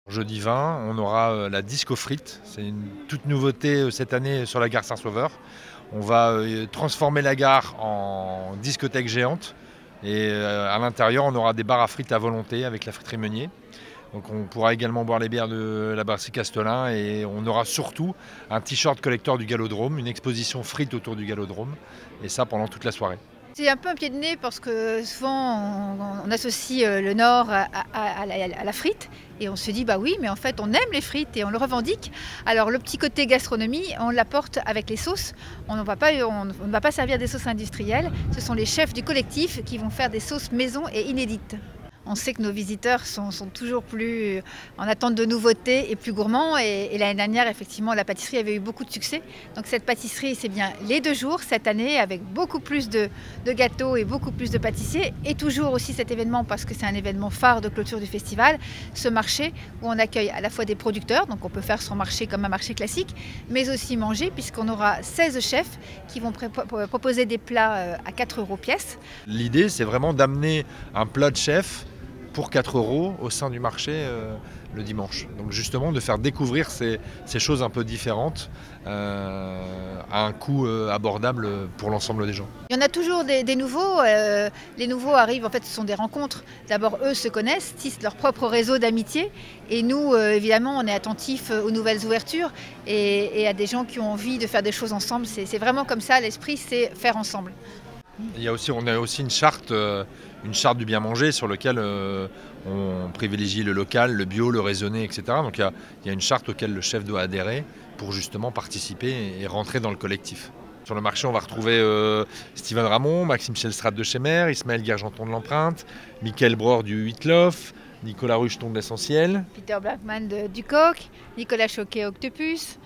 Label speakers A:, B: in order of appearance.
A: Jeudi 20, on aura la disco frite. C'est une toute nouveauté cette année sur la gare Saint-Sauveur. On va transformer la gare en discothèque géante. Et à l'intérieur, on aura des bars à frites à volonté avec la friterie Meunier. Donc on pourra également boire les bières de la brasserie Castelin. Et on aura surtout un t-shirt collector du Galodrome, une exposition frites autour du Galodrome. Et ça pendant toute la soirée.
B: C'est un peu un pied de nez parce que souvent on associe le Nord à la frite et on se dit bah oui mais en fait on aime les frites et on le revendique. Alors le petit côté gastronomie on l'apporte avec les sauces. On ne va pas servir des sauces industrielles. Ce sont les chefs du collectif qui vont faire des sauces maison et inédites. On sait que nos visiteurs sont toujours plus en attente de nouveautés et plus gourmands. Et l'année dernière, effectivement, la pâtisserie avait eu beaucoup de succès. Donc cette pâtisserie, c'est bien les 2 jours cette année avec beaucoup plus de gâteaux et beaucoup plus de pâtissiers. Et toujours aussi cet événement, parce que c'est un événement phare de clôture du festival, ce marché où on accueille à la fois des producteurs, donc on peut faire son marché comme un marché classique, mais aussi manger puisqu'on aura 16 chefs qui vont proposer des plats à 4 € pièce.
A: L'idée, c'est vraiment d'amener un plat de chef pour 4 € au sein du marché le dimanche. Donc justement de faire découvrir ces choses un peu différentes à un coût abordable pour l'ensemble des gens.
B: Il y en a toujours des nouveaux. Les nouveaux arrivent, en fait ce sont des rencontres. D'abord eux se connaissent, tissent leur propre réseau d'amitié. Et nous évidemment on est attentifs aux nouvelles ouvertures et à des gens qui ont envie de faire des choses ensemble. C'est vraiment comme ça, l'esprit c'est faire ensemble.
A: On a aussi une charte du bien manger sur laquelle on privilégie le local, le bio, le raisonné, etc. Donc il y a une charte auquel le chef doit adhérer pour justement participer et rentrer dans le collectif. Sur le marché, on va retrouver Steven Ramon, Maxime Schellstraat de Chemer, Ismaël Guergenton de l'Empreinte, Michael Breur du Huitlof, Nicolas Rucheton de l'Essentiel,
B: Peter Blackman du Coq, Nicolas Choquet Octopus,